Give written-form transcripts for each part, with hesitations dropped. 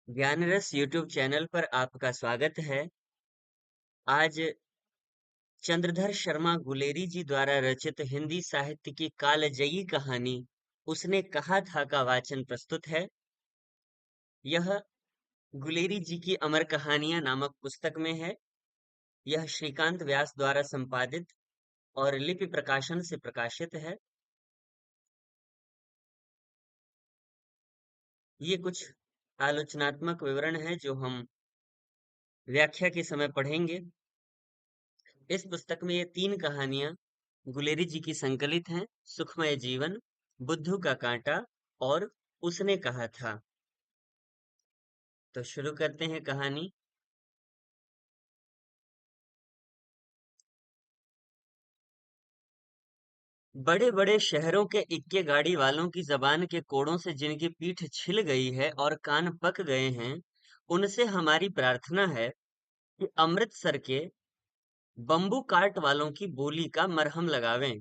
ज्ञानरस YouTube channel पर आपका स्वागत है। आज चंद्रधर शर्मा गुलेरी जी द्वारा रचित हिंदी साहित्य की कालजयी कहानी उसने कहा था का वाचन प्रस्तुत है। यह गुलेरी जी की अमर कहानियां नामक पुस्तक में है। यह श्रीकांत व्यास द्वारा संपादित और लिपि प्रकाशन से प्रकाशित है। ये कुछ आलोचनात्मक विवरण है जो हम व्याख्या के समय पढ़ेंगे। इस पुस्तक में ये 3 कहानियां गुलेरी जी की संकलित हैं। सुखमय जीवन, बुद्धू का कांटा और उसने कहा था। तो शुरू करते हैं कहानी। बड़े बड़े शहरों के इक्के गाड़ी वालों की जबान के कोड़ों से जिनकी पीठ छिल गई है और कान पक गए हैं, उनसे हमारी प्रार्थना है कि अमृतसर के बम्बू काट वालों की बोली का मरहम लगावें।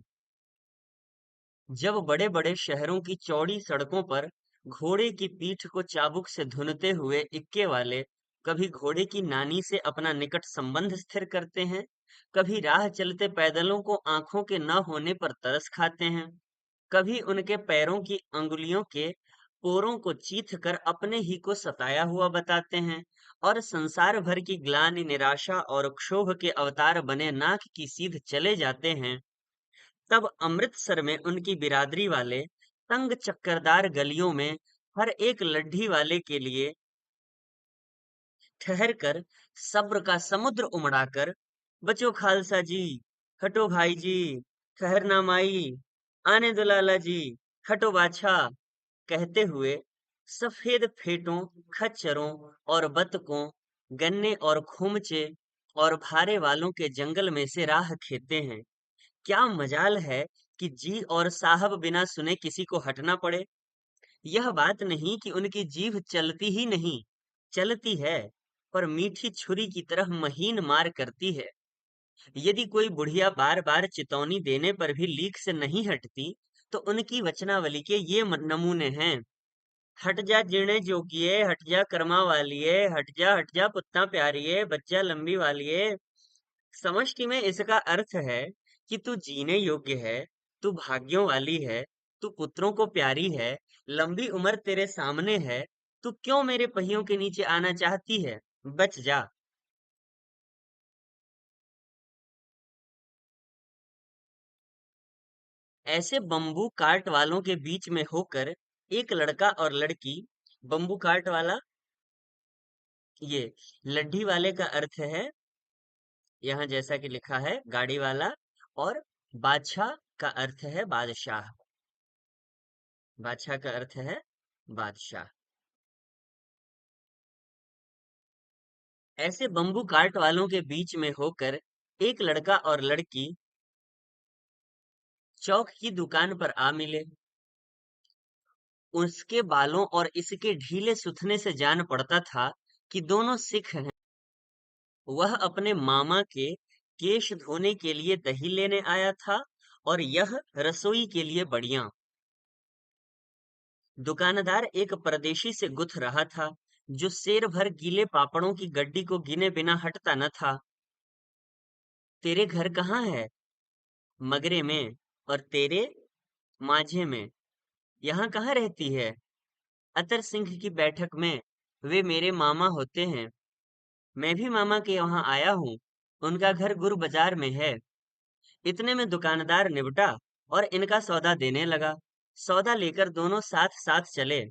जब बड़े-बड़े शहरों की चौड़ी सड़कों पर घोड़े की पीठ को चाबुक से धुनते हुए इक्के वाले कभी घोड़े की नानी से अपना निकट संबंध स्थिर करते हैं, कभी राह चलते पैदलों को आंखों के न होने पर तरस खाते हैं, कभी उनके पैरों की अंगुलियों के पोरों को चीथ कर अपने ही को सताया हुआ बताते हैं और संसार भर की ग्लानि निराशा और क्षोभ के अवतार बने नाक की सीध चले जाते हैं। तब अमृतसर में उनकी बिरादरी वाले तंग चक्करदार गलियों में हर एक लड्ढी वाले के लिए ठहर कर सब्र का समुद्र उमड़ाकर, बचो खालसा जी, हटो भाई जी, ठहरना माई, आने दो लाला जी, हटो बादशाह, कहते हुए सफेद फेटों, खच्चरों और बतकों, गन्ने और खुमचे और भारे वालों के जंगल में से राह खेते हैं। क्या मजाल है कि जी और साहब बिना सुने किसी को हटना पड़े। यह बात नहीं कि उनकी जीभ चलती ही नहीं, चलती है, पर मीठी छुरी की तरह महीन मार करती है। यदि कोई बुढ़िया बार बार चितौनी देने पर भी लीक से नहीं हटती, तो उनकी वचनावली के ये नमूने हैं। हट जा जीणे जोगिए, हट जा कर्मा वालिए, हट जा पुत्ता प्यारिए, बच्चा लंबी वालिए। समष्टि में इसका अर्थ है कि तू जीने योग्य है, तू भाग्यों वाली है, तू पुत्रों को प्यारी है, लंबी उम्र तेरे सामने है, तू क्यों मेरे पहियों के नीचे आना चाहती है? बच जा। ऐसे बम्बू काट वालों के बीच में होकर एक लड़का और लड़की, बम्बू काट वाला, ये लड्ढी वाले का अर्थ है, यहाँ जैसा कि लिखा है गाड़ी वाला, और बादशाह का अर्थ है बादशाह। बादशाह का अर्थ है बादशाह। ऐसे बम्बू काट वालों के बीच में होकर एक लड़का और लड़की चौक की दुकान पर आ मिले। उसके बालों और इसके ढीले सुथने से जान पड़ता था कि दोनों सिख हैं। वह अपने मामा के केश धोने के लिए दही लेने आया था और यह रसोई के लिए बढ़िया। दुकानदार एक परदेशी से गुथ रहा था जो सेर भर गीले पापड़ों की गड्डी को गिने बिना हटता न था। तेरे घर कहाँ है? मगरे में। और तेरे? माझे में। यहाँ कहाँ रहती है? अतर सिंह की बैठक में। वे मेरे मामा होते हैं। मैं भी मामा के वहां आया हूँ। उनका घर गुरु बाजार में है। इतने में दुकानदार निबटा और इनका सौदा देने लगा। सौदा लेकर दोनों साथ साथ चले।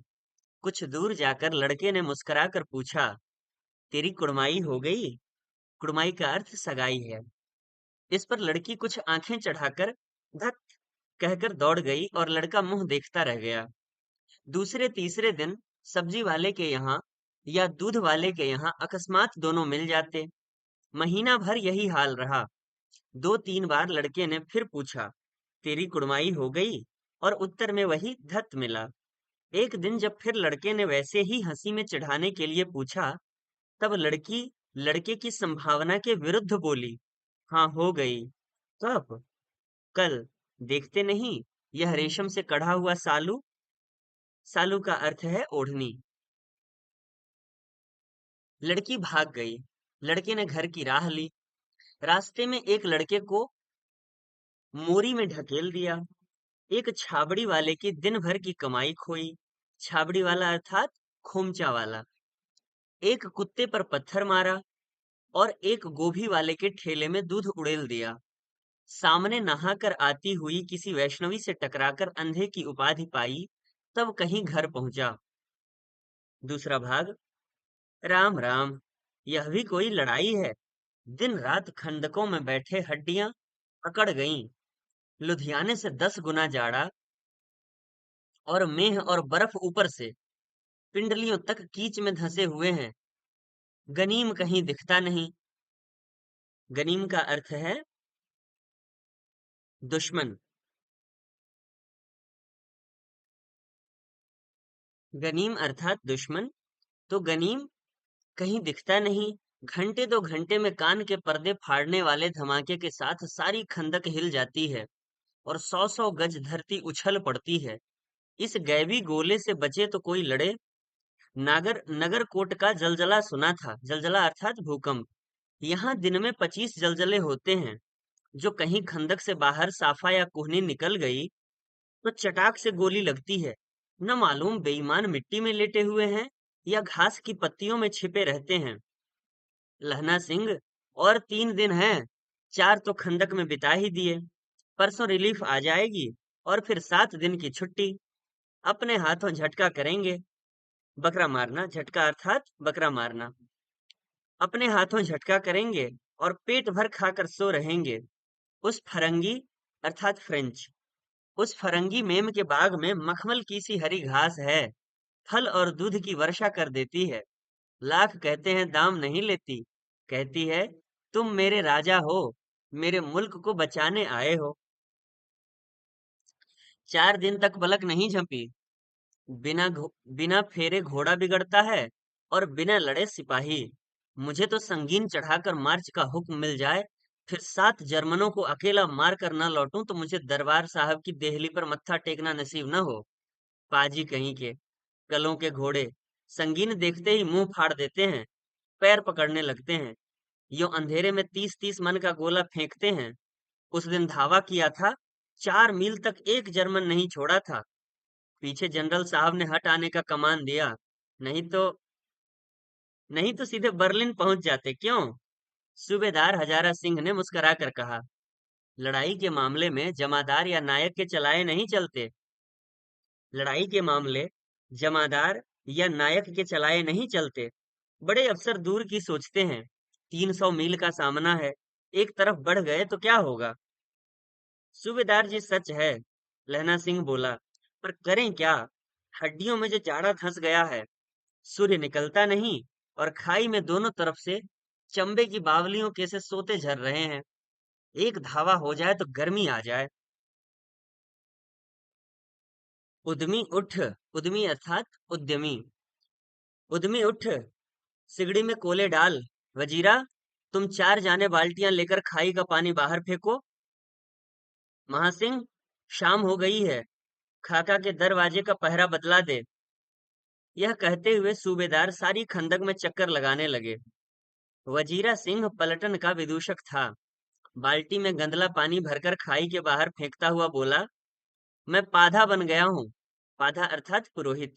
कुछ दूर जाकर लड़के ने मुस्कुरा कर पूछा, तेरी कुड़माई हो गई? कुड़माई का अर्थ सगाई है। इस पर लड़की कुछ आंखें चढ़ाकर धत कहकर दौड़ गई और लड़का मुंह देखता रह गया। दूसरे तीसरे दिन सब्जी वाले के यहाँ या दूध वाले के यहाँ अकस्मात दोनों मिल जाते। महीना भर यही हाल रहा। 2-3 बार लड़के ने फिर पूछा, तेरी कुड़माई हो गई? और उत्तर में वही धत मिला। एक दिन जब फिर लड़के ने वैसे ही हंसी में चिढ़ाने के लिए पूछा, तब लड़की लड़के की संभावना के विरुद्ध बोली, हाँ हो गई। कब? कल। देखते नहीं, यह रेशम से कढ़ा हुआ सालू। सालू का अर्थ है ओढ़नी। लड़की भाग गई। लड़के ने घर की राह ली। रास्ते में एक लड़के को मोरी में ढकेल दिया। एक छाबड़ी वाले की दिन भर की कमाई खोई। छाबड़ी वाला अर्थात खोमचा वाला। एक कुत्ते पर पत्थर मारा और एक गोभी वाले के ठेले में दूध उड़ेल दिया। सामने नहाकर आती हुई किसी वैष्णवी से टकराकर अंधे की उपाधि पाई, तब कहीं घर पहुंचा। दूसरा भाग। राम राम, यह भी कोई लड़ाई है। दिन रात खंदकों में बैठे हड्डियां अकड़ गईं। लुधियाने से 10 गुना जाड़ा और मेह और बर्फ ऊपर से पिंडलियों तक कीच में धंसे हुए हैं। गनीम कहीं दिखता नहीं। गनीम का अर्थ है दुश्मन। गनीम अर्थात दुश्मन। तो गनीम कहीं दिखता नहीं। घंटे 2 घंटे में कान के पर्दे फाड़ने वाले धमाके के साथ सारी खंदक हिल जाती है और 100-100 गज धरती उछल पड़ती है। इस गैबी गोले से बचे तो कोई लड़े। नागर नगरकोट का जलजला सुना था। जलजला अर्थात भूकंप। यहाँ दिन में 25 जलजले होते हैं। जो कहीं खंदक से बाहर साफा या कुहनी निकल गई तो चटाक से गोली लगती है। न मालूम बेईमान मिट्टी में लेटे हुए हैं या घास की पत्तियों में छिपे रहते हैं। लहना सिंह, और 3 दिन हैं। 4 तो खंदक में बिता ही दिए। परसों रिलीफ आ जाएगी और फिर 7 दिन की छुट्टी। अपने हाथों झटका करेंगे। बकरा मारना, झटका अर्थात बकरा मारना। अपने हाथों झटका करेंगे और पेट भर खाकर सो रहेंगे। उस फरंगी अर्थात फ्रेंच, उस फरंगी मेम के बाग में मखमल की सी हरी घास है। फल और दूध की वर्षा कर देती है। लाख कहते हैं दाम नहीं लेती। कहती है तुम मेरे राजा हो, मेरे मुल्क को बचाने आए हो। 4 दिन तक पलक नहीं झपी। बिना फेरे घोड़ा बिगड़ता है और बिना लड़े सिपाही। मुझे तो संगीन चढ़ाकर मार्च का हुक्म मिल जाए, फिर 7 जर्मनों को अकेला मार कर न लौटूं तो मुझे दरबार साहब की देहली पर मत्था टेकना नसीब न हो। पाजी कहीं के कलों के घोड़े संगीन देखते ही मुंह फाड़ देते हैं, पैर पकड़ने लगते हैं। यो अंधेरे में 30-30 मन का गोला फेंकते हैं। उस दिन धावा किया था, 4 मील तक एक जर्मन नहीं छोड़ा था। पीछे जनरल साहब ने हट आने का कमान दिया। नहीं तो नहीं तो सीधे बर्लिन पहुंच जाते। क्यों? सूबेदार हजारा सिंह ने मुस्कुरा कर कहा। लड़ाई के मामले में जमादार या नायक के चलाए नहीं चलते। लड़ाई के मामले जमादार या नायक के चलाए नहीं चलते। बड़े अफसर दूर की सोचते हैं। 300 मील का सामना है। एक तरफ बढ़ गए तो क्या होगा? सूबेदार जी सच है, लहना सिंह बोला। पर करें क्या? हड्डियों में जो जाड़ा धंस गया है। सूर्य निकलता नहीं और खाई में दोनों तरफ से चंबे की बावलियों के से सोते झर रहे हैं। एक धावा हो जाए तो गर्मी आ जाए। उद्यमी उठ। उद्यमी अर्थात उद्यमी। उद्यमी उठ, सिगड़ी में कोले डाल। वजीरा, तुम 4 जाने बाल्टियां लेकर खाई का पानी बाहर फेंको। महासिंह, शाम हो गई है। खाका के दरवाजे का पहरा बदला दे। यह कहते हुए सूबेदार सारी खंदक में चक्कर लगाने लगे। वजीरा सिंह पलटन का विदूषक था। बाल्टी में गंदला पानी भरकर खाई के बाहर फेंकता हुआ बोला, मैं पाधा बन गया हूँ। पाधा अर्थात पुरोहित।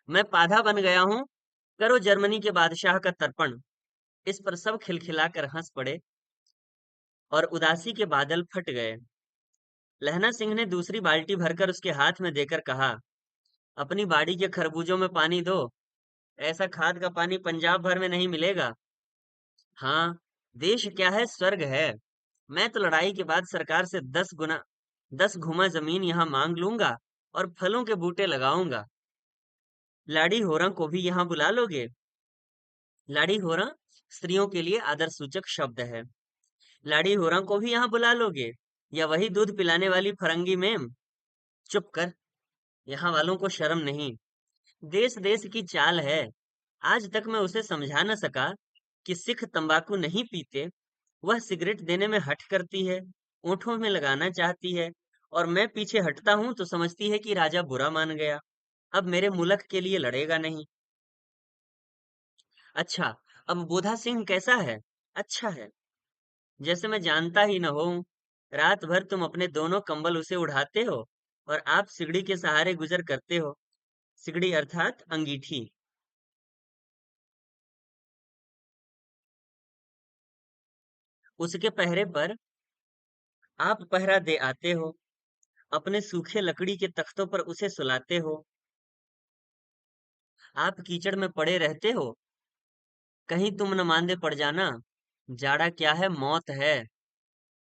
मैं पाधा बन गया हूँ। करो जर्मनी के बादशाह का तर्पण। इस पर सब खिलखिलाकर हंस पड़े और उदासी के बादल फट गए। लहना सिंह ने दूसरी बाल्टी भरकर उसके हाथ में देकर कहा, अपनी बाड़ी के खरबूजों में पानी दो। ऐसा खाद का पानी पंजाब भर में नहीं मिलेगा। हाँ, देश क्या है, स्वर्ग है। मैं तो लड़ाई के बाद सरकार से 10 घुमा जमीन यहाँ मांग लूंगा और फलों के बूटे लगाऊंगा। लाड़ी होरा को भी यहाँ बुला लोगे? लाड़ी होरा स्त्रियों के लिए आदर सूचक शब्द है। लाड़ी होरा को भी यहाँ बुला लोगे? या वही दूध पिलाने वाली फरंगी मेम? चुप कर, यहाँ वालों को शर्म नहीं। देश देश की चाल है। आज तक मैं उसे समझा न सका कि सिख तंबाकू नहीं पीते। वह सिगरेट देने में हठ करती है, ओंठों में लगाना चाहती है, और मैं पीछे हटता हूं तो समझती है कि राजा बुरा मान गया, अब मेरे मुल्क के लिए लड़ेगा नहीं। अच्छा, अब बोधा सिंह कैसा है? अच्छा है, जैसे मैं जानता ही न हूँ। रात भर तुम अपने दोनों कंबल उसे उड़ाते हो और आप सिगड़ी के सहारे गुजर करते हो। सिगड़ी अर्थात अंगीठी। उसके पहरे पर आप पहरा दे आते हो, अपने सूखे लकड़ी के तख्तों पर उसे सुलाते हो। आप कीचड़ में पड़े रहते हो, कहीं तुम न मांदे पड़ जाना। जाड़ा क्या है, मौत है।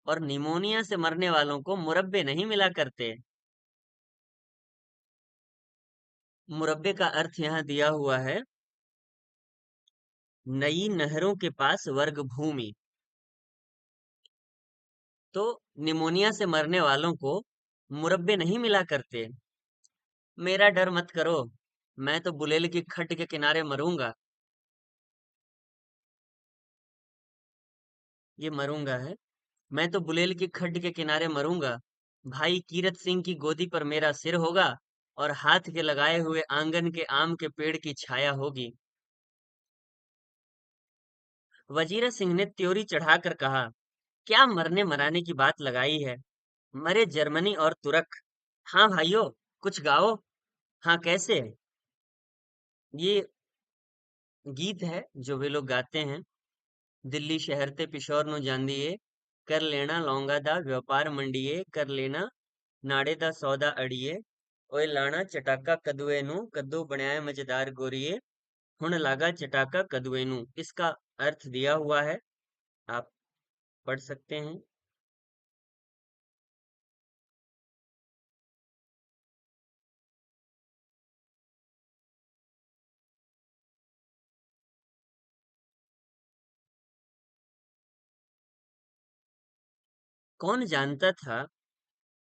और निमोनिया से मरने वालों को मुरब्बे नहीं मिला करते। मुरब्बे का अर्थ यहाँ दिया हुआ है, नई नहरों के पास वर्ग भूमि। तो निमोनिया से मरने वालों को मुरब्बे नहीं मिला करते। मेरा डर मत करो, मैं तो बुलेल की खड्ड के किनारे मरूंगा। ये मरूंगा है। मैं तो बुलेल की खड्ड के किनारे मरूंगा। भाई कीरत सिंह की गोदी पर मेरा सिर होगा और हाथ के लगाए हुए आंगन के आम के पेड़ की छाया होगी। वजीरा सिंह ने त्योरी चढ़ाकर कहा, क्या मरने मराने की बात लगाई है? मरे जर्मनी और तुर्क। हाँ भाइयों, कुछ गाओ। हाँ, कैसे? ये गीत है जो वे लोग गाते हैं। दिल्ली शहर ते पिशौर ਨੂੰ ਜਾਂਦੀਏ, कर लेना लौंगा दा व्यापार मंडिए, कर लेना नाड़े दा सौदा अड़िए, ओए लाना चटाका कदुए ਨੂੰ, कद्दू बनाया मजेदार गोरिए, हुन लागा चटाका कदुए ਨੂੰ। इसका अर्थ दिया हुआ है, आप पढ़ सकते हैं। कौन जानता था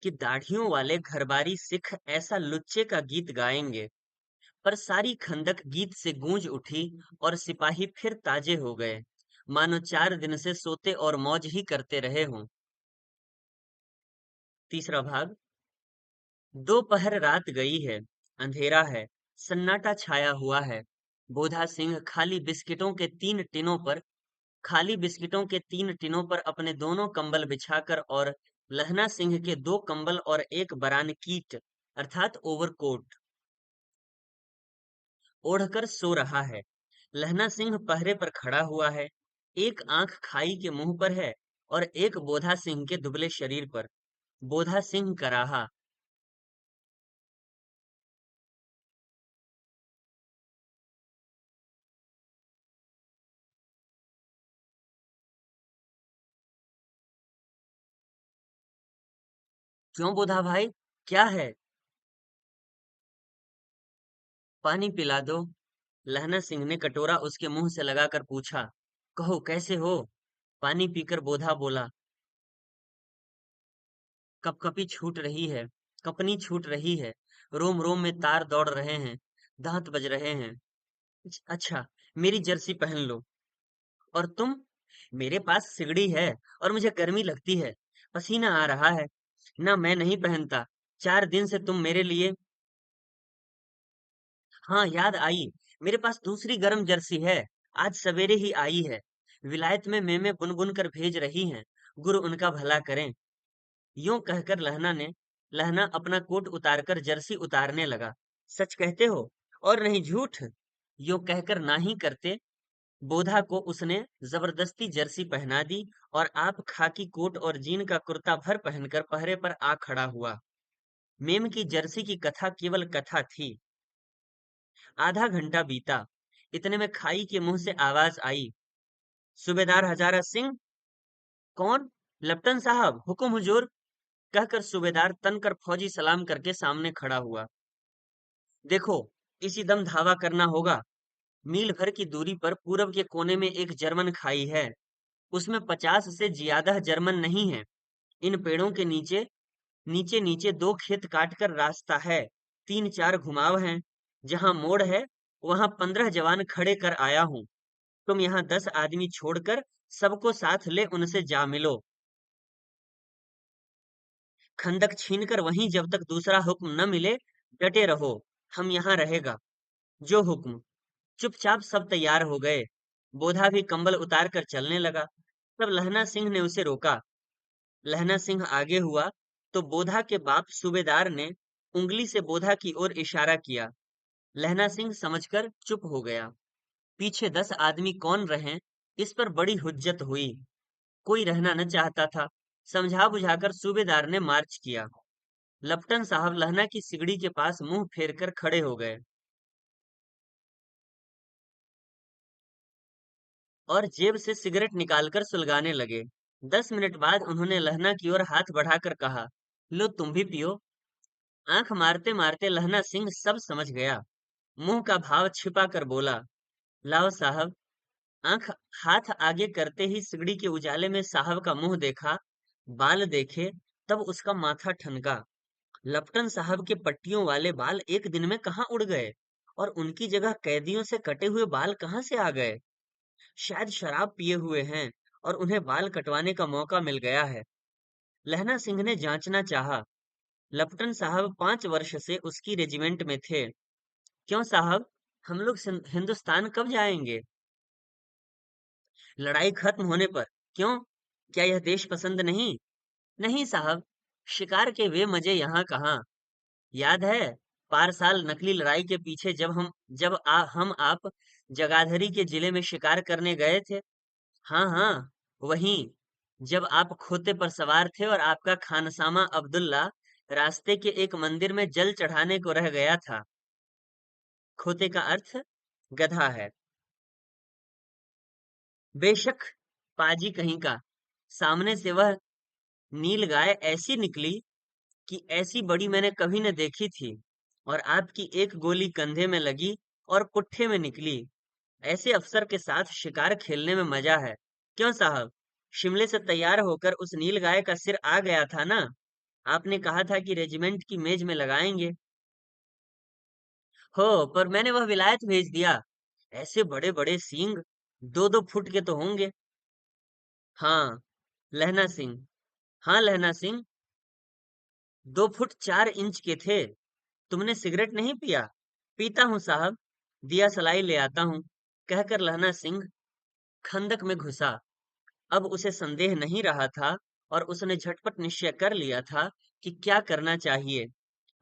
कि दाढ़ियों वाले घरबारी सिख ऐसा लुच्चे का गीत गाएंगे। पर सारी खंदक गीत से गूंज उठी और सिपाही फिर ताजे हो गए, मानो 4 दिन से सोते और मौज ही करते रहे हों। तीसरा भाग। दोपहर रात गई है, अंधेरा है, सन्नाटा छाया हुआ है। बोधा सिंह खाली बिस्किटों के 3 टिनों पर अपने दोनों कंबल बिछाकर और लहना सिंह के 2 कंबल और एक बरानकीट अर्थात ओवरकोट ओढ़कर सो रहा है। लहना सिंह पहरे पर खड़ा हुआ है, एक आंख खाई के मुंह पर है और एक बोधा सिंह के दुबले शरीर पर। बोधा सिंह कराहा। क्यों बोधा भाई, क्या है? पानी पिला दो। लहना सिंह ने कटोरा उसके मुंह से लगाकर पूछा। कहो कैसे हो? पानी पीकर बोधा बोला। कपकपी छूट रही है, कपनी छूट रही है, रोम रोम में तार दौड़ रहे हैं, दांत बज रहे हैं। अच्छा, मेरी जर्सी पहन लो। और तुम? मेरे पास सिगड़ी है और मुझे गर्मी लगती है, पसीना आ रहा है। ना, मैं नहीं पहनता। 4 दिन से तुम मेरे लिए। हाँ, याद आई। मेरे पास दूसरी गर्म जर्सी है, आज सवेरे ही आई है। विलायत में मेमे बुन कर भेज रही हैं, गुरु उनका भला करें। यूं कहकर लहना अपना कोट उतारकर जर्सी उतारने लगा। सच कहते हो और नहीं झूठ? यूं कहकर ना ही करते बोधा को उसने जबरदस्ती जर्सी पहना दी और आप खाकी कोट और जीन का कुर्ता भर पहनकर पहरे पर आ खड़ा हुआ। मेम की जर्सी की कथा केवल कथा थी। आधा घंटा बीता, इतने में खाई के मुंह से आवाज आई। सूबेदार हजारा सिंह। कौन? लेफ्टन साहब, हुकुम हुजूर। कहकर सूबेदार तनकर फौजी सलाम करके सामने खड़ा हुआ। देखो, इसी दम धावा करना होगा। मील भर की दूरी पर पूरब के कोने में एक जर्मन खाई है, उसमें 50 से ज्यादा जर्मन नहीं है। इन पेड़ों के नीचे नीचे नीचे 2 खेत काट कर रास्ता है, 3 4 घुमाव हैं। जहां मोड़ है वहां 15 जवान खड़े कर आया हूं। तुम यहाँ 10 आदमी छोड़कर सबको साथ ले उनसे जा मिलो। खंदक छीनकर वहीं जब तक दूसरा हुक्म न मिले डटे रहो। हम यहाँ रहेगा। जो हुक्म। चुपचाप सब तैयार हो गए। बोधा भी कंबल उतार कर चलने लगा। तब लहना सिंह ने उसे रोका। लहना सिंह आगे हुआ तो बोधा के बाप सूबेदार ने उंगली से बोधा की ओर इशारा किया। लहना सिंह समझकर चुप हो गया। पीछे 10 आदमी कौन रहे, इस पर बड़ी हुज्जत हुई। कोई रहना न चाहता था। समझा बुझाकर सूबेदार ने मार्च किया। लपटन साहब लहना की सिगड़ी के पास मुंह फेर कर खड़े हो गए और जेब से सिगरेट निकालकर सुलगाने लगे। 10 मिनट बाद उन्होंने लहना की ओर हाथ बढ़ाकर कहा, लो तुम भी पियो। आंख मारते मारते लहना सिंह सब समझ गया। मुंह का भाव छिपा कर बोला, लाओ साहब। आंख हाथ आगे करते ही सिगड़ी के उजाले में साहब का मुंह देखा, बाल देखे, तब उसका माथा ठनका। लपटन साहब के पट्टियों वाले बाल एक दिन में कहाँ उड़ गए और उनकी जगह कैदियों से कटे हुए बाल कहाँ से आ गए। शायद शराब पिए हुए हैं और उन्हें बाल कटवाने का मौका मिल गया है। लहना सिंह ने जांचना चाहा। लपटन साहब 5 वर्ष से उसकी रेजिमेंट में थे। क्यों साहब, हम लोग हिंदुस्तान कब जाएंगे? लड़ाई खत्म होने पर। क्यों, क्या यह देश पसंद नहीं? नहीं साहब, शिकार के वे मजे यहाँ कहाँ। याद है, पार साल नकली लड़ाई के पीछे हम आप जगाधरी के जिले में शिकार करने गए थे। हाँ हाँ, वहीं। जब आप खोते पर सवार थे और आपका खानसामा अब्दुल्ला रास्ते के एक मंदिर में जल चढ़ाने को रह गया था। खोते का अर्थ गधा है। बेशक, पाजी कहीं का। सामने से वह नील गाय ऐसी निकली कि ऐसी बड़ी मैंने कभी न देखी थी। और आपकी एक गोली कंधे में लगी और पुट्ठे में निकली। ऐसे अफसर के साथ शिकार खेलने में मजा है। क्यों साहब, शिमले से तैयार होकर उस नील गाय का सिर आ गया था ना? आपने कहा था कि रेजिमेंट की मेज में लगाएंगे। हो, पर मैंने वह विलायत भेज दिया। ऐसे बड़े बड़े सींग, 2-2 फुट के तो होंगे। हाँ, लहना सिंह। हाँ लहना सिंह, 2 फुट 4 इंच के थे। तुमने सिगरेट नहीं पिया? पीता हूँ साहब, दिया सलाई ले आता हूँ। कहकर लहना सिंह खंदक में घुसा। अब उसे संदेह नहीं रहा था और उसने झटपट निश्चय कर लिया था कि क्या करना चाहिए।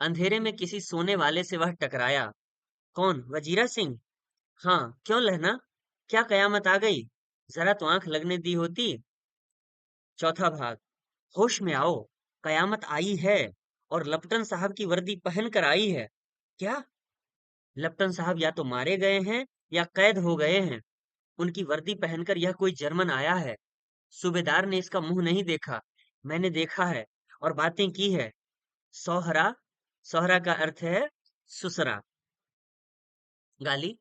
अंधेरे में किसी सोने वाले से वह टकराया। कौन, वजीरा सिंह? हाँ, क्यों लहना, क्या कयामत आ गई? जरा तो आंख लगने दी होती। चौथा भाग। होश में आओ, कयामत आई है और लपटन साहब की वर्दी पहन कर आई है। क्या? लप्टन साहब या तो मारे गए हैं या कैद हो गए हैं। उनकी वर्दी पहनकर यह कोई जर्मन आया है। सूबेदार ने इसका मुंह नहीं देखा, मैंने देखा है और बातें की है। सोहरा, सोहरा का अर्थ है सुसरा। गाली।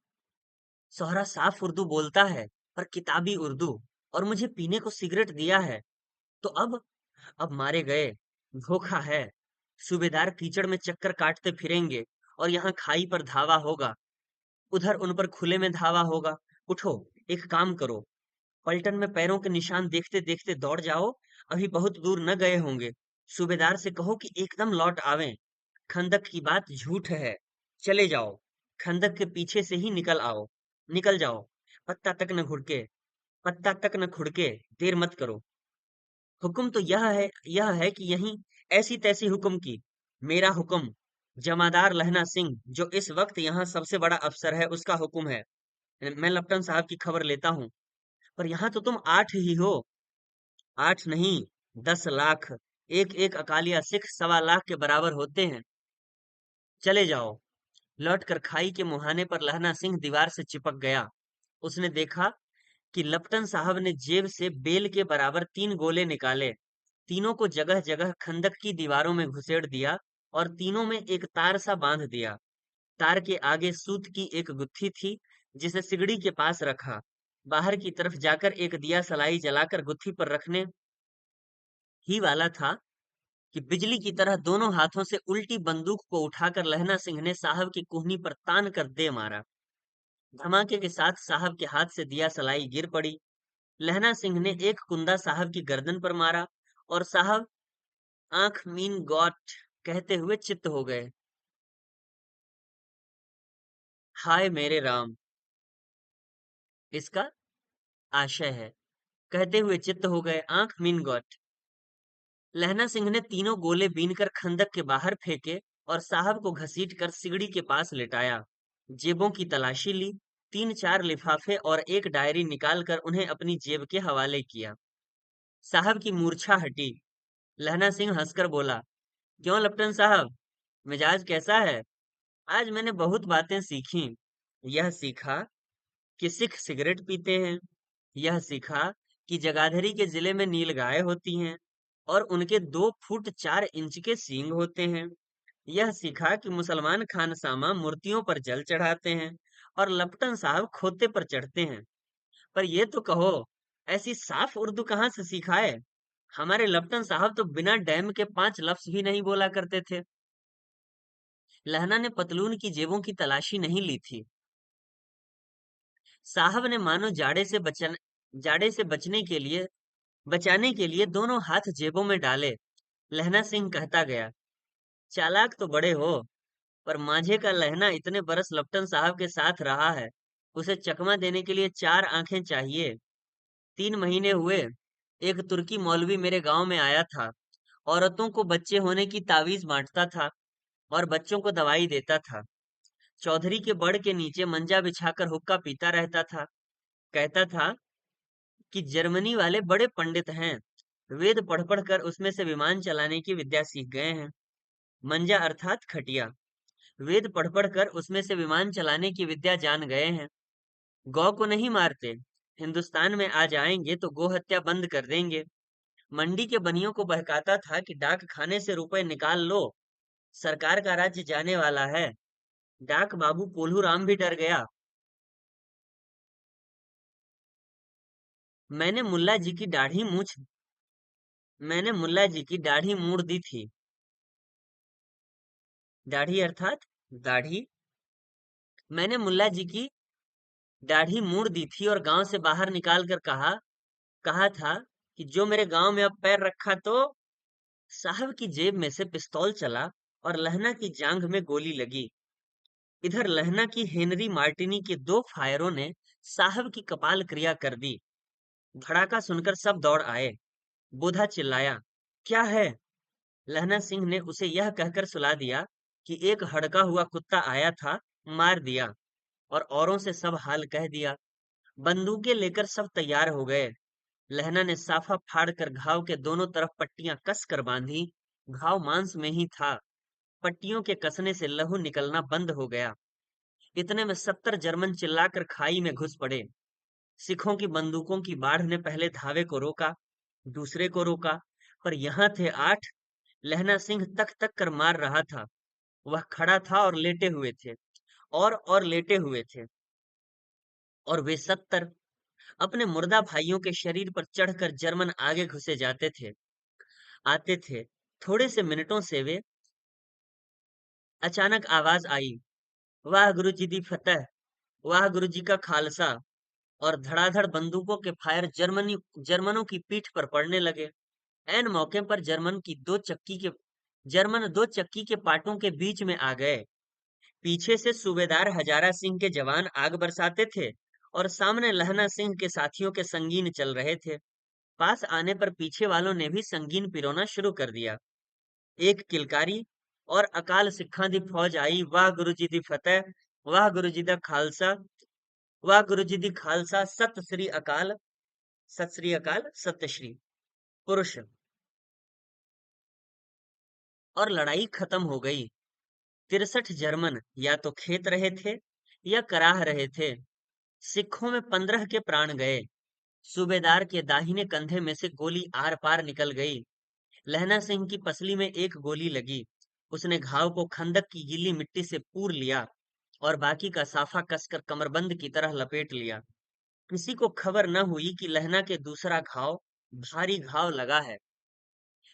सोहरा साफ उर्दू बोलता है, पर किताबी उर्दू, और मुझे पीने को सिगरेट दिया है। तो अब मारे गए। धोखा है। सूबेदार कीचड़ में चक्कर काटते फिरेंगे और यहाँ खाई पर धावा होगा। उधर उन पर खुले में धावा होगा। उठो, एक काम करो, पलटन में पैरों के निशान देखते देखते दौड़ जाओ। अभी बहुत दूर न गए होंगे। सूबेदार से कहो कि एकदम लौट आवें। खंदक की बात झूठ है। चले जाओ, खंदक के पीछे से ही निकल आओ। निकल जाओ, पत्ता तक न घुड़के, पत्ता तक न खुड़के। देर मत करो। हुक्म तो यह है कि यहीं ऐसी तैसी हुक्म की। मेरा हुक्म, जमादार लहना सिंह जो इस वक्त यहाँ सबसे बड़ा अफसर है, उसका हुक्म है। मैं लप्टन साहब की खबर लेता हूँ। पर यहाँ तो तुम 8 ही हो। 8 नहीं, 10 लाख। एक एक अकालिया सिख 1.25 लाख के बराबर होते हैं। चले जाओ। लौटकर खाई के मुहाने पर लहना सिंह दीवार से चिपक गया। उसने देखा कि लपटन साहब ने जेब से बेल के बराबर 3 गोले निकाले। तीनों को जगह जगह खंदक की दीवारों में घुसेड़ दिया और तीनों में एक तार सा बांध दिया। तार के आगे सूत की एक गुत्थी थी, जिसे सिगड़ी के पास रखा। बाहर की तरफ जाकर एक दिया सलाई जलाकर गुत्थी पर रखने ही वाला था कि बिजली की तरह दोनों हाथों से उल्टी बंदूक को उठाकर लहना सिंह ने साहब की कुहनी पर तान कर दे मारा। धमाके के साथ साहब के हाथ से दिया सलाई गिर पड़ी। लहना सिंह ने एक कुंदा साहब की गर्दन पर मारा और साहब आंख मीन गॉट कहते हुए चित्त हो गए। हाय मेरे राम! इसका आशय है। कहते हुए चित्त हो गए, आंख मीन गॉट। लहना सिंह ने तीनों गोले बीनकर खंदक के बाहर फेंके और साहब को घसीट कर सिगड़ी के पास लिटाया। जेबों की तलाशी ली, तीन चार लिफाफे और एक डायरी निकालकर उन्हें अपनी जेब के हवाले किया। साहब की मूर्छा हटी। लहना सिंह हंसकर बोला, क्यों लपटन साहब, मिजाज कैसा है? आज मैंने बहुत बातें सीखी। यह सीखा कि सिख सिगरेट पीते हैं। यह सीखा कि जगाधरी के जिले में नीलगाय होती हैं और उनके 2 फुट 4 इंच के सींग होते हैं। यह सीखा कि मुसलमान खानसामा मूर्तियों पर जल चढ़ाते हैं और लपटन साहब खोते पर चढ़ते हैं। पर ये तो कहो, ऐसी साफ उर्दू कहाँ से सीखा है? हमारे लपटन साहब तो बिना डैम के 5 लफ्ज भी नहीं बोला करते थे। लहना ने पतलून की जेबों की तलाशी नहीं ली थी। साहब ने मानो जाड़े से बचाने के लिए दोनों हाथ जेबों में डाले। लहना सिंह कहता गया, चालाक तो बड़े हो, पर माझे का लहना इतने बरस लपटन साहब के साथ रहा है, उसे चकमा देने के लिए 4 आंखें चाहिए। 3 महीने हुए, एक तुर्की मौलवी मेरे गांव में आया था। औरतों को बच्चे होने की तावीज बांटता था और बच्चों को दवाई देता था। चौधरी के बड़ के नीचे मंजा बिछाकर हुक्का पीता रहता था। कहता था कि जर्मनी वाले बड़े पंडित हैं, वेद पढ़ पढ़ कर उसमें से विमान चलाने की विद्या सीख गए हैं। मंजा अर्थात खटिया। वेद पढ़ पढ़ कर उसमें से विमान चलाने की विद्या जान गए हैं। गौ को नहीं मारते, हिंदुस्तान में आ जाएंगे तो गो हत्या बंद कर देंगे। मंडी के बनियों को बहकाता था कि डाक खाने से रुपए निकाल लो, सरकार का राज्य जाने वाला है। डाक बाबू कोल्हू राम भी डर गया। मैंने मुल्ला जी की दाढ़ी मूछ मैंने मुल्ला जी की दाढ़ी मूड़ दी थी। दाढ़ी अर्थात दाढ़ी। मैंने मुल्ला जी की दाढ़ी मूड़ दी थी और गांव से बाहर निकाल कर कहा था कि जो मेरे गांव में अब पैर रखा तो साहब की जेब में से पिस्तौल चला और लहना की जांघ में गोली लगी। इधर लहना की हेनरी मार्टिनी के 2 फायरों ने साहब की कपाल क्रिया कर दी। धड़ाका सुनकर सब दौड़ आए। बोधा चिल्लाया, क्या है? लहना सिंह ने उसे यह कहकर सुला दिया कि एक हड़का हुआ कुत्ता आया था, मार दिया, और औरों से सब हाल कह दिया। बंदूकें लेकर सब तैयार हो गए। लहना ने साफा फाड़कर घाव के दोनों तरफ पट्टियां कस कर बांधी। घाव मांस में ही था। पट्टियों के कसने से लहू निकलना बंद हो गया। इतने में 70 जर्मन चिल्लाकर खाई में घुस पड़े। सिखों की बंदूकों की बाढ़ ने पहले धावे को रोका, दूसरे को रोका, पर यहाँ थे 8। लहना सिंह तक तक कर मार रहा था। वह खड़ा था और लेटे हुए थे, और लेटे हुए थे, और वे 70 अपने मुर्दा भाइयों के शरीर पर चढ़कर जर्मन आगे घुसे जाते थे, आते थे। थोड़े से मिनटों से वे अचानक आवाज आई, वाह गुरु जी दी फतेह, वाह गुरु जी का खालसा। और धड़ाधड़ बंदूकों के फायर जर्मनों की पीठ पर पड़ने लगे। ऐन मौके पर जर्मन 2 चक्की के पाटों के बीच में आ गए। पीछे से सूबेदार हजारा सिंह के जवान आग बरसाते थे और सामने लहना सिंह के साथियों के संगीन चल रहे थे। पास आने पर पीछे वालों ने भी संगीन पिरोना शुरू कर दिया। एक किलकारी और अकाल सिखां दी फौज आई, वाह गुरु जी दी फतेह, वाह गुरु जी दा खालसा, वाह गुरु जी दी खालसा, सत श्री अकाल, सत श्री। पुरुष। और लड़ाई खत्म हो गई। 63 जर्मन या तो खेत रहे थे या कराह रहे थे। सिखों में 15 के प्राण गए। सूबेदार के दाहिने कंधे में से गोली आर पार निकल गई। लहना सिंह की पसली में एक गोली लगी। उसने घाव को खंदक की गीली मिट्टी से पूर लिया और बाकी का साफा कसकर कमरबंद की तरह लपेट लिया। किसी को खबर न हुई कि लहना के दूसरा घाव भारी घाव लगा है।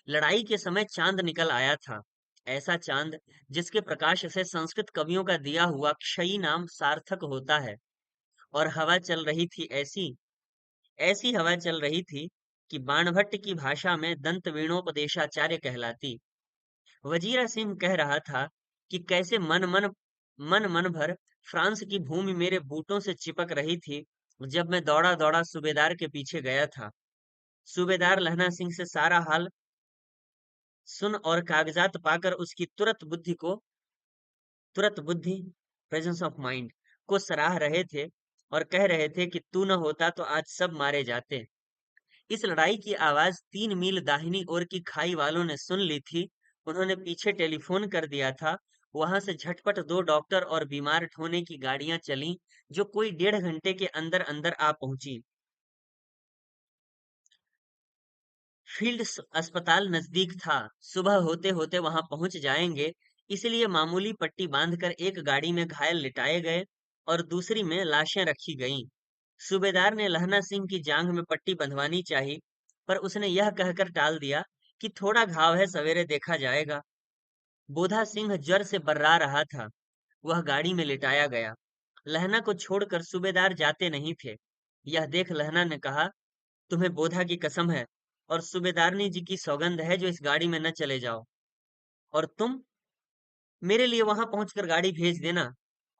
लड़ाई के समय चांद निकल आया था। ऐसा चांद जिसके प्रकाश से संस्कृत कवियों का दिया हुआ क्षयी नाम सार्थक होता है। और हवा चल रही थी ऐसी ऐसी हवा चल रही थी कि बाणभट्ट की भाषा में दंत वीणोपदेशाचार्य कहलाती। वजीरा सिंह कह रहा था कि कैसे मन मन भर फ्रांस की भूमि मेरे बूटों से चिपक रही थी जब मैं दौड़ा दौड़ा सूबेदार के पीछे गया था। सूबेदार लहना सिंह से सारा हाल सुन और कागजात पाकर उसकी तुरत बुद्धि प्रेजेंस ऑफ माइंड को सराह रहे थे और कह रहे थे कि तू न होता तो आज सब मारे जाते। इस लड़ाई की आवाज 3 मील दाहिनी ओर की खाई वालों ने सुन ली थी। उन्होंने पीछे टेलीफोन कर दिया था। वहां से झटपट 2 डॉक्टर और बीमार ढोने की गाड़ियां चलीं, जो कोई 1.5 घंटे के अंदर अंदर आ पहुंची। अस्पताल नजदीक था। सुबह होते होते वहां पहुंच जाएंगे, इसलिए मामूली पट्टी बांधकर एक गाड़ी में घायल लिटाए गए और दूसरी में लाशें रखी गईं। सूबेदार ने लहना सिंह की जांघ में पट्टी बंधवानी चाही, पर उसने यह कहकर टाल दिया कि थोड़ा घाव है, सवेरे देखा जाएगा। बोधा सिंह ज्वर से बर्रा रहा था। वह गाड़ी में लिटाया गया। लहना को छोड़कर सूबेदार जाते नहीं थे। यह देख लहना ने कहा, तुम्हें बोधा की कसम है और सूबेदारनी जी की सौगंध है जो इस गाड़ी में न चले जाओ। और तुम मेरे लिए वहां पहुंचकर गाड़ी भेज देना।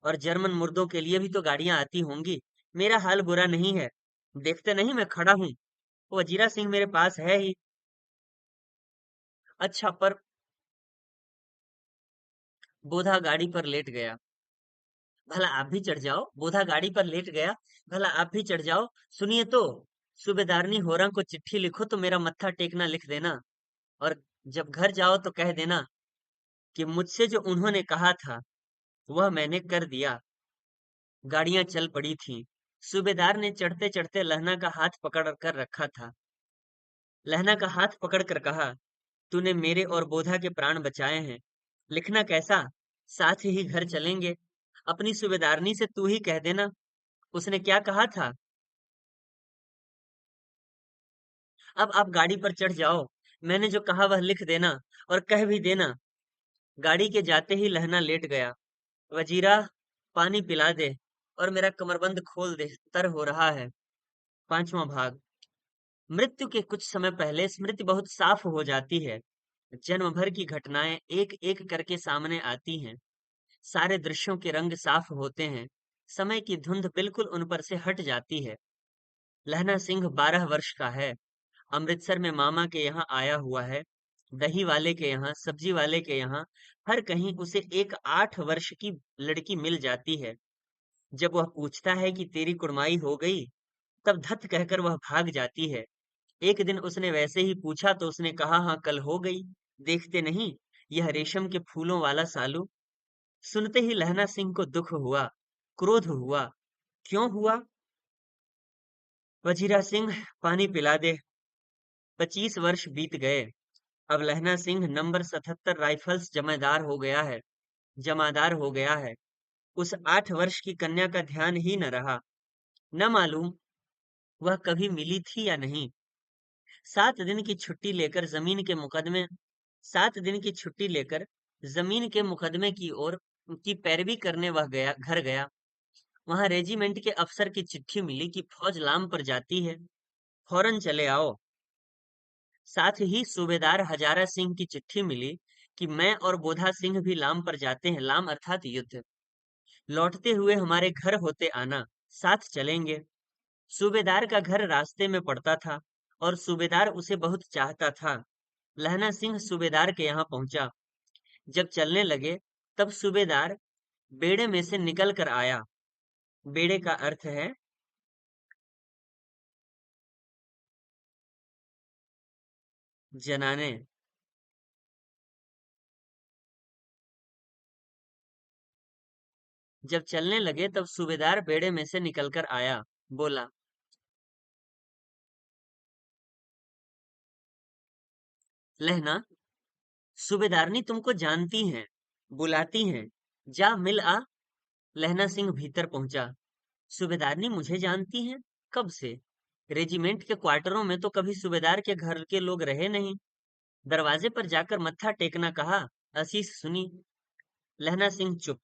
और जर्मन मुर्दों के लिए भी तो गाड़ियां आती होंगी। मेरा हाल बुरा नहीं है, देखते नहीं मैं खड़ा हूं। वजीरा सिंह मेरे पास है ही। अच्छा, पर बोधा गाड़ी पर लेट गया। भला आप भी चढ़ जाओ। बोधा गाड़ी पर लेट गया। भला आप भी चढ़ जाओ। सुनिए तो, सूबेदारनी होरा को चिट्ठी लिखो तो मेरा मत्था टेकना लिख देना। और जब घर जाओ तो कह देना कि मुझसे जो उन्होंने कहा था वह मैंने कर दिया। गाड़ियां चल पड़ी थीं। सूबेदार ने चढ़ते चढ़ते लहना का हाथ पकड़ कर रखा था। लहना का हाथ पकड़ कर कहा, तूने मेरे और बोधा के प्राण बचाए हैं। लिखना कैसा? साथ ही घर चलेंगे। अपनी सूबेदारनी से तू ही कह देना। उसने क्या कहा था? अब आप गाड़ी पर चढ़ जाओ। मैंने जो कहा वह लिख देना और कह भी देना। गाड़ी के जाते ही लहना लेट गया। वजीरा, पानी पिला दे और मेरा कमरबंद खोल दे, तर हो रहा है। 5वां भाग। मृत्यु के कुछ समय पहले स्मृति बहुत साफ हो जाती है। जन्म भर की घटनाएं एक एक करके सामने आती हैं। सारे दृश्यों के रंग साफ होते हैं। समय की धुंध बिल्कुल उन पर से हट जाती है। लहना सिंह 12 वर्ष का है। अमृतसर में मामा के यहाँ आया हुआ है। दही वाले के यहाँ, सब्जी वाले के यहाँ, हर कहीं उसे एक 8 वर्ष की लड़की मिल जाती है। जब वह पूछता है कि तेरी कुड़माई हो गई, तब धत कहकर वह भाग जाती है। एक दिन उसने वैसे ही पूछा तो उसने कहा, हाँ कल हो गई। देखते नहीं, यह रेशम के फूलों वाला सालू। सुनते ही लहना सिंह को दुख हुआ, क्रोध हुआ। क्यों हुआ? वजीरा सिंह, पानी पिला दे। 25 वर्ष बीत गए। अब लहना सिंह नंबर 77 राइफल्स जमादार हो गया है। उस 8 वर्ष की कन्या का ध्यान ही न रहा। न मालूम वह कभी मिली थी या नहीं। 7 दिन की छुट्टी लेकर जमीन के मुकदमे 7 दिन की छुट्टी लेकर जमीन के मुकदमे की ओर की पैरवी करने वह घर गया। वहां रेजिमेंट के अफसर की चिट्ठी मिली कि फौज लाम पर जाती है, फौरन चले आओ। साथ ही सूबेदार हजारा सिंह की चिट्ठी मिली कि मैं और बोधा सिंह भी लाम पर जाते हैं। लाम अर्थात युद्ध। लौटते हुए हमारे घर होते आना, साथ चलेंगे। सूबेदार का घर रास्ते में पड़ता था और सूबेदार उसे बहुत चाहता था। लहना सिंह सूबेदार के यहाँ पहुंचा। जब चलने लगे, तब सूबेदार बेड़े में से निकल कर आया। बेड़े का अर्थ है जनाने। जब चलने लगे तब सूबेदार बेड़े में से निकलकर आया। बोला, लहना, सूबेदारनी तुमको जानती हैं, बुलाती हैं। जा मिल आ। लहना सिंह भीतर पहुंचा। सूबेदारनी मुझे जानती हैं? कब से? रेजिमेंट के क्वार्टरों में तो कभी सूबेदार के घर के लोग रहे नहीं। दरवाजे पर जाकर मत्था टेकना कहा। असीस सुनी। लहना सिंह चुप।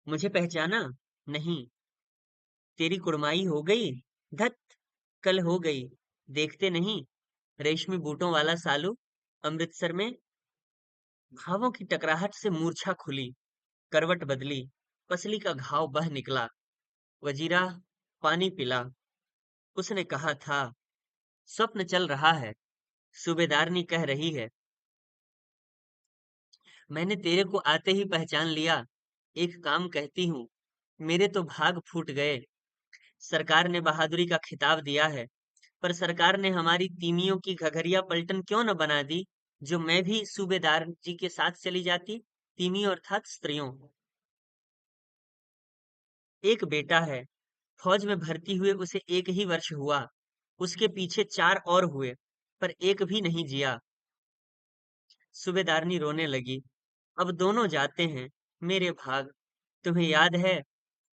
मुझे पहचाना नहीं? तेरी कुड़माई हो गई। धत, कल हो गई। देखते नहीं, रेशमी बूटों वाला सालू। अमृतसर में घावों की टकराहट से मूर्छा खुली, करवट बदली, पसली का घाव बह निकला। वजीरा, पानी पिला। उसने कहा था, स्वप्न चल रहा है। सूबेदारनी कह रही है, मैंने तेरे को आते ही पहचान लिया। एक काम कहती हूँ, मेरे तो भाग फूट गए। सरकार ने बहादुरी का खिताब दिया है, पर सरकार ने हमारी तीमियों की घघरिया पलटन क्यों न बना दी, जो मैं भी सूबेदार जी के साथ चली जाती। तीमियों अर्थात स्त्रियों। एक बेटा है, फौज में भर्ती हुए उसे एक ही वर्ष हुआ। उसके पीछे चार और हुए, पर एक भी नहीं जिया। सूबेदारनी रोने लगी। अब दोनों जाते हैं, मेरे भाग। तुम्हें याद है,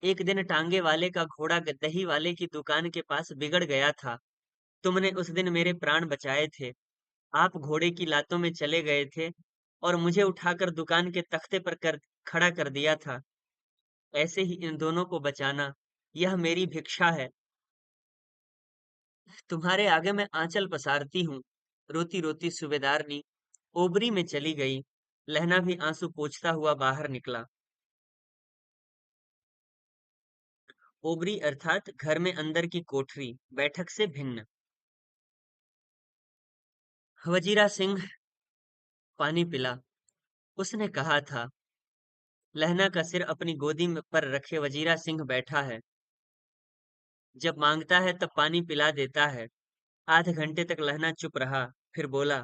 एक दिन टांगे वाले का घोड़ा दही वाले की दुकान के पास बिगड़ गया था। तुमने उस दिन मेरे प्राण बचाए थे। आप घोड़े की लातों में चले गए थे और मुझे उठाकर दुकान के तख्ते पर खड़ा कर दिया था। ऐसे ही इन दोनों को बचाना, यह मेरी भिक्षा है। तुम्हारे आगे मैं आंचल पसारती हूँ। रोती रोती सूबेदारनी ओबरी में चली गई। लहना भी आंसू पोंछता हुआ बाहर निकला। ओबरी अर्थात घर में अंदर की कोठरी, बैठक से भिन्न। वजीरा सिंह पानी पिला। उसने कहा था। लहना का सिर अपनी गोदी में पर रखे वजीरा सिंह बैठा है। जब मांगता है तब पानी पिला देता है। आधे घंटे तक लहना चुप रहा, फिर बोला,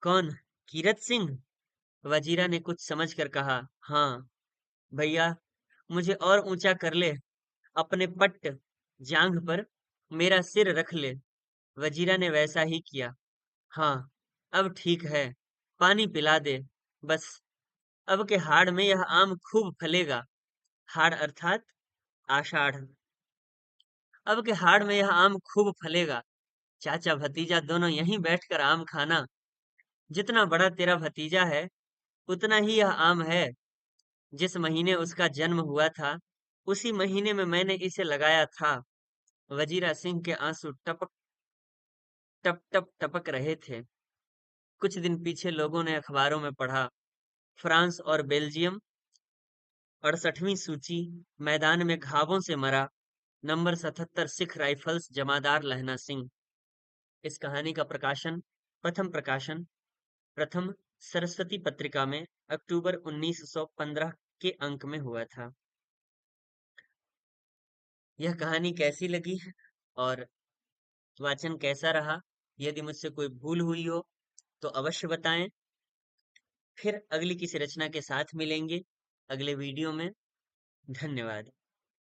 कौन? कीरत सिंह? वजीरा ने कुछ समझ कर कहा, हाँ भैया, मुझे और ऊंचा कर ले। अपने पट्ट जांघ पर मेरा सिर रख ले। वजीरा ने वैसा ही किया। हाँ, अब ठीक है। पानी पिला दे, बस। अब के हाड़ में यह आम खूब फलेगा। हाड़ अर्थात आषाढ़। अब के हाड़ में यह आम खूब फलेगा। चाचा भतीजा दोनों यहीं बैठकर आम खाना। जितना बड़ा तेरा भतीजा है, उतना ही यह आम है। जिस महीने उसका जन्म हुआ था, उसी महीने में मैंने इसे लगाया था। वजीरा सिंह के आंसू टपक टप टप टपक रहे थे। कुछ दिन पीछे लोगों ने अखबारों में पढ़ा, फ्रांस और बेल्जियम 68वीं सूची, मैदान में घावों से मरा। नंबर 77 सिख राइफल्स जमादार लहना सिंह। इस कहानी का प्रकाशन, प्रथम प्रकाशन, प्रथम सरस्वती पत्रिका में अक्टूबर 1915 के अंक में हुआ था। यह कहानी कैसी लगी और वाचन कैसा रहा? यदि मुझसे कोई भूल हुई हो तो अवश्य बताएं। फिर अगली किसी रचना के साथ मिलेंगे अगले वीडियो में। धन्यवाद।